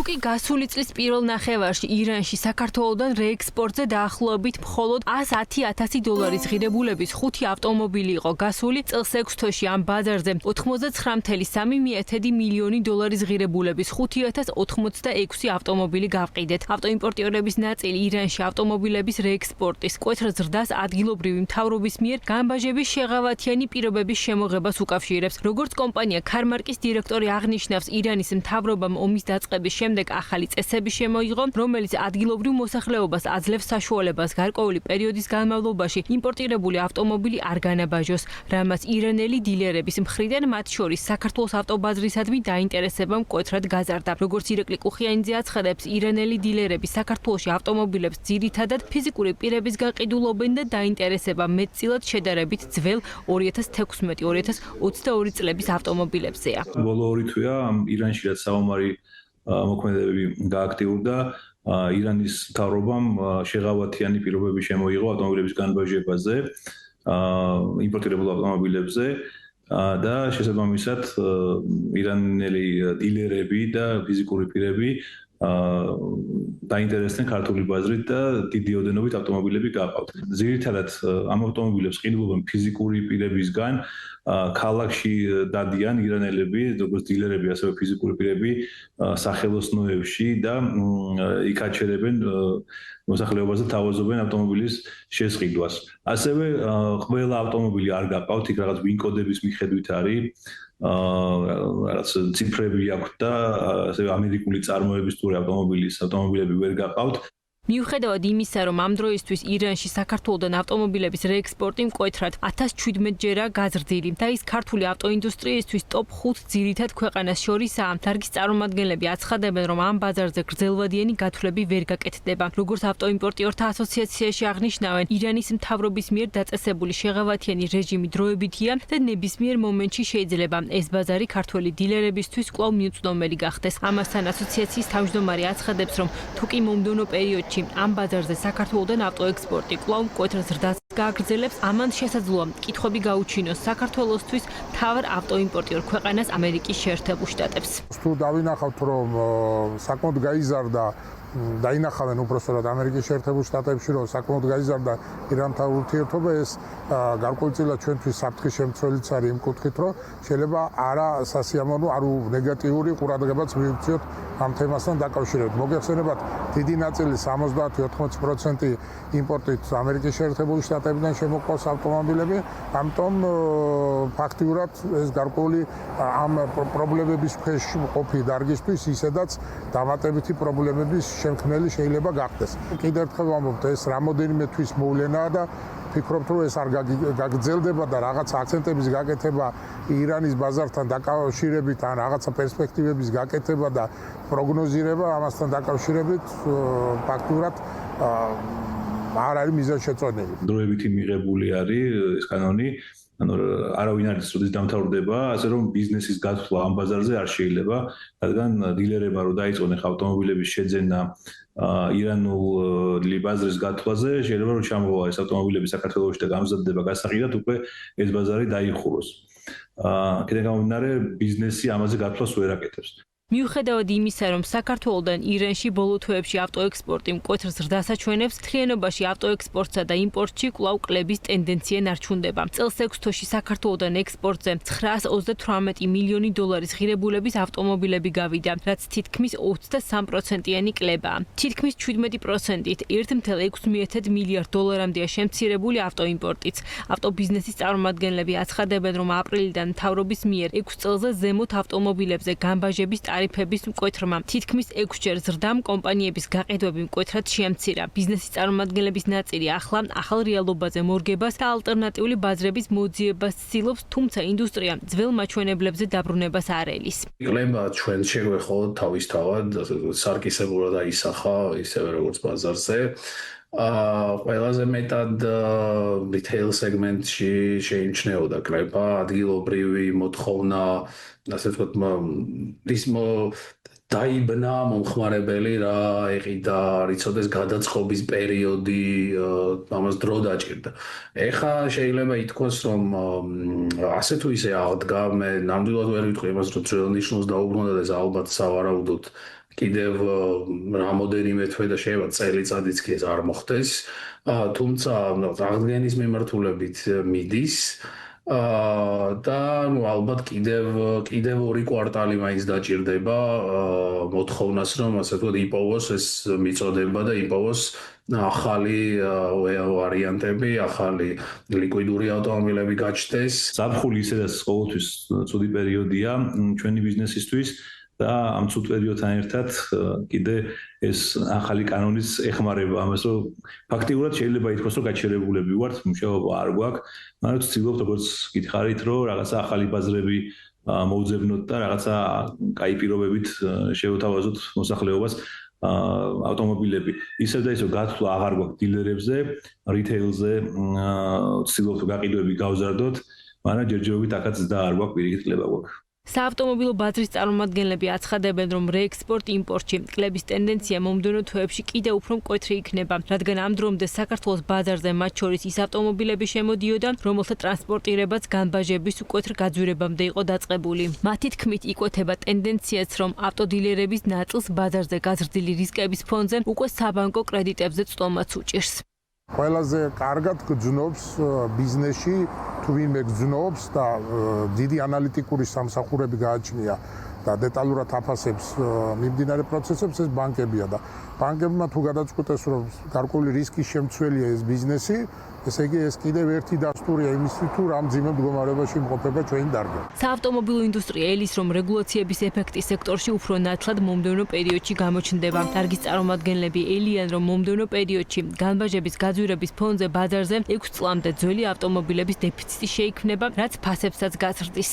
თუკი გასული წლის პირველ ნახევარში ირანში საქართველოდან რეექსპორტზე დაახლოებით მხოლოდ $110,000 ღირებულების 5 ავტომობილი იყო გასული, წელს 6 თვეში ამ ბაზარზე $99,3 მილიონი ღირებულების 5,086 ავტომობილი გავყიდეთ. ავტოიმპორტიორების ნაწილი ირანში ავტომობილების რეექსპორტის მკვეთრ ზრდას ადგილობრივი მთავრობის მიერ განბაჟების შეღავათიანი პირობების შემოღებას უკავშირებს. როგორც კომპანია Carmark-ის დირექტორი აღნიშნავს, ირანის მთავრობამ ომის დაწყების შემდეგ ახალი წესები შემოიღო, რომელიც ადგილობრივ მოსახლეობას აძლევს საშუალებას გარკვეული პერიოდის განმავლობაში იმპორტირებული ავტომობილი არ განაბაჟოს, რამაც ირანელი დილერების მხრიდან მათ შორის საქართველოს ავტობაზრისადმი დაინტერესება მკვეთრად გაზარდა. როგორც ირაკლი კუხიანიძე აცხადებს, ირანელი დილერები საქართველოში ავტომობილებს ძირითადად ფიზიკური პირებისგან ყიდულობენ და დაინტერესება მეტწილად შედარებით ძველ 2016-2022 წლების ავტომობილებზეა. ბოლო 2 თვეა ირანში რაც საომარი მოქმედებები გააქტიურდა, ირანის მთავრობამ შეღავათიანი პირობები შემოიღო ავტომობილების განბაჟებაზე, იმპორტირებულ ავტომობილებზე და შესაბამისად ირანელი დილერები და ფიზიკური პირები დაინტერესდნენ ქართული ბაზრით და დიდი ოდენობით ავტომობილები გაყავთ. ძირითადად ამ ავტომობილებს ყიდულობენ ფიზიკური პირებისგან, ქალაქში დადიან ირანელები, როგორც დილერები, ასევე ფიზიკური პირები სახელოსნოებში და იქ აჩერებენ მოსახლეობას და თავაზობენ ავტომობილის შესყიდვას. ასევე ყველა ავტომობილი არ გაყავთ, იქ რაღაც ვინ-კოდების მიხედვით არის რაღაც ციფრები აქვს და ასევე ამერიკული წარმოების თუ ავტომობილები ვერ გაყავთ. მიუხედავად იმისა, რომ ამ დროისთვის ირანში საქართველოდან ავტომობილების რეექსპორტი მკვეთრად 1017-ჯერა გაზრდილი და ის ქართული ავტოინდუსტრიისთვის ტოპ 5 ძირითად ქვეყანას შორისაა, დარგის წარმომადგენლები აცხადებენ, რომ ამ ბაზარზე გრძელვადიანი გათვლები ვერ გაკეთდება. როგორც ავტოიმპორტიორთა ასოციაციაში აღნიშნავენ, ირანის მთავრობის მიერ დაწესებული შეღავათიანი რეჟიმი დროებითია და ნებისმიერ მომენტში შეიძლება ეს ბაზარი ქართველი დილერებისთვის კვლავ მიუწვდომელი გახდეს. ამასთან ასოციაციის თავმჯდომარე აცხადებს, რომ თუკი მომდევნო პერიოდში ამ ბაზარზე საქართველოდან ავტოექსპორტი კვლავ მკვეთრ ზრდას გააგრძელებს, ამან შესაძლოა კითხვები გაუჩინოს საქართველოსთვის მთავარ ავტოიმპორტიორ ქვეყანას ამერიკის შეერთებულ შტატებს. თუ დავინახავთ, რომ საკმაოდ გაიზარდა დაინახავენ უпростоრად ამერიკის შეერთებულ შტატებში, რომ საკმაოდ გაიზარდა ირანთან ურთიერთობა, ეს გარკვეულწილად ჩვენთვის საფრთხის შემცველიც არის იმ კუთხით, რომ შეიძლება არა სასიამოვნო, არა ნეგატიური ყურადღებაც მივიქციოთ ამ თემასთან დაკავშირებით. მოგეხსენებათ, დიდი ნაწილი 70-80% იმპორტით ამერიკის შეერთებული შტატებიდან შემოყვავს ავტომობილები, ამიტომ ფაქტიურად ეს გარკვეული ამ პრობლემების ქვეშ ყოფი დარგისთვის ისედაც დამატებითი პრობლემების შემქმნელი შეიძლება გახდეს. კიდევ ერთხელ ვამბობთ, ეს რამოდენიმე თვის მოვლენაა და ფიქრობთ, რომ ეს არ გაგრძელდება და რაღაც აქცენტების გაკეთება ირანის ბაზართან დაკავშირებით ან რაღაცა პერსპექტივების გაკეთება და პროგნოზირება ამასთან დაკავშირებით ფაქტურად არ არის მიზანშეწონილი. დროებითი მიღებული არის ეს კანონი, ანუ არავინ არ იცოდეს დამთავრდება, ასე რომ ბიზნესის გათვლა ამ ბაზარზე არ შეიძლება, რადგან დილერებმა რო დაიწყონ ახლა ავტომობილების შეძენა ირანული ბაზრის გათვლაზე, შეიძლება რომ ჩამოვა ეს ავტომობილები საქართველოში და გამზადდება გასაყიდად, უკვე ეს ბაზარი დაიხუროს. კიდევ გამომდინარე, ბიზნესი ამაზე გათვლას ვერ აკეთებს. მიუხედავად იმისა, რომ საქართველოდან ირანში ბოლო თვეებში ავტოექსპორტი მკვეთრ ზრდას აჩვენებს, მთლიანობაში ავტოექსპორტსა და იმპორტში კვლავ კლების ტენდენცია ნარჩუნდება. წელს 6 თვეში საქართველოდან ექსპორტზე $938 მილიონი ღირებულების ავტომობილები გავიდა, რაც თითქმის 23%-იანი კლებაა. თითქმის 17%-ით $1.6 მილიარდამდეა შემცირებული ავტოიმპორტიც. ავტობიზნესის წარმომადგენლები აცხადებენ, რომ აპრილიდან მთავრობის მიერ 6 წელზე ზემოთ ავტომობილებზე განბაჟების ტარიფების მკვეთრმა თითქმის 6-ჯერ ზრდამ კომპანიების გაყიდვები მკვეთრად შეამცირა. ბიზნესის წარმომადგენლების ნაწილი ახლა ახალ რეალობაზე მორგებას და ალტერნატიული ბაზრების მოძიებას ცდილობს, თუმცა ინდუსტრია ძველ მაჩვენებლებზე დაბრუნებას არ ელის. კლება ჩვენ შეგვეხოთ თავისთავად სარკისებურად აისახა, ისევე როგორც ბაზარზე. ყველაზე მეტად retail segment-ში შეიმჩნეოდა კლება, ადგილობრივი მოთხოვნა, ასე ვთქვათ, ის დაიბნა მომხმარებელი რა ეყიდა, რიცოდეს გადაწყობის პერიოდი, ამას დრო დაჭირდა. ეხლა შეიძლება ითქვას, რომ ასე თუ ისე აღდგა, მე ნამდვილად ვერ ვიტყვი იმას, რომ ძველ ნიშნულს დაუბრუნდა და ეს ალბათ სავარაუდოდ კიდევ რამოდენიმე თვე და შეიძლება წელიწადიც კი ეს არ მოხდეს. თუმცა აღდგენის მიმართულებით მიდის და ალბათ კიდევ 2 კვარტალი მაინც დაჭირდება მოთხოვნას რომ ასე ვთქვათ იპოვოს ეს მიწოდება და იპოვოს ახალი ვარიანტები, ახალი ლიკვიდური ავტომობილები გაჩნდეს. ზაფხული ისედაც ყოველთვის ცუდი პერიოდია ჩვენი ბიზნესისთვის და ამ ცუდ პერიოდთან ერთად კიდე ეს ახალი კანონიც ეხმარება ამას, რომ ფაქტიურად შეიძლება ითქვას, რომ გაჩერებულები ვართ, მუშაობა არ გვაქვს, მაგრამ ვცდილობთ, როგორც გითხარით, რომ რაღაცა ახალი ბაზრები მოვძებნოთ და რაღაცა კაი პირობებით შევთავაზოთ მოსახლეობას ავტომობილები. ისევ და ისევ გათვლა აღარ გვაქვს დილერებზე, რითეილზე, ვცდილობთ გაყიდვები გავზარდოთ, მაგრამ ჯერჯერობით აქაც და არ გვაქვს პირიქით კლება გვაქვს. საავტომობილო ბაზრის წარმომადგენლები აცხადებენ, რომ რეექსპორტ-იმპორტში კლების ტენდენცია მომდევნო თვეებში კიდევ უფრო მკვეთრი იქნება, რადგან ამ დრომდე საქართველოს ბაზარზე მათ შორის ის ავტომობილები შემოდიოდა, რომელთა ტრანსპორტირებაც განბაჟების უკეთრ გაძვირებამდე იყო დაწყებული. მათი თქმით, იკვეთება ტენდენციაც, რომ ავტოდილერების ნაწილს ბაზარზე გაზრდილი რისკების ფონზე უკვე საბანკო კრედიტებზე წტომაც უჭირს. ყველაზე კარგად გძნობს ბიზნესში თუ ვინმე გძნობს და დიდი ანალიტიკური სამსახურები გააჩნია და დეტალურად აფასებს მიმდინარე პროცესებს ეს ბანკებია და ბანკებმა თუ გადაწყვიტეს რომ გარკვეული რისკის შემცველია ეს ბიზნესი, ესე იგი ეს კიდევ ერთი დასტურია იმისი თუ რამ ძიმე მდგომარეობაში იმყოფება ჩვენი დარგი. საავტომობილო ინდუსტრია ელის რომ რეგულაციების ეფექტი სექტორში უფრო ნათლად მომდევნო პერიოდში გამოჩნდება. დარგის წარმომადგენლები ელიან რომ მომდევნო პერიოდში განბაჟების გაძვირების ფონზე ბაზარზე 6 წლამდე ძველი ავტომობილების დეფიციტი შეიქმნება, რაც ფასებსაც გაზრდის.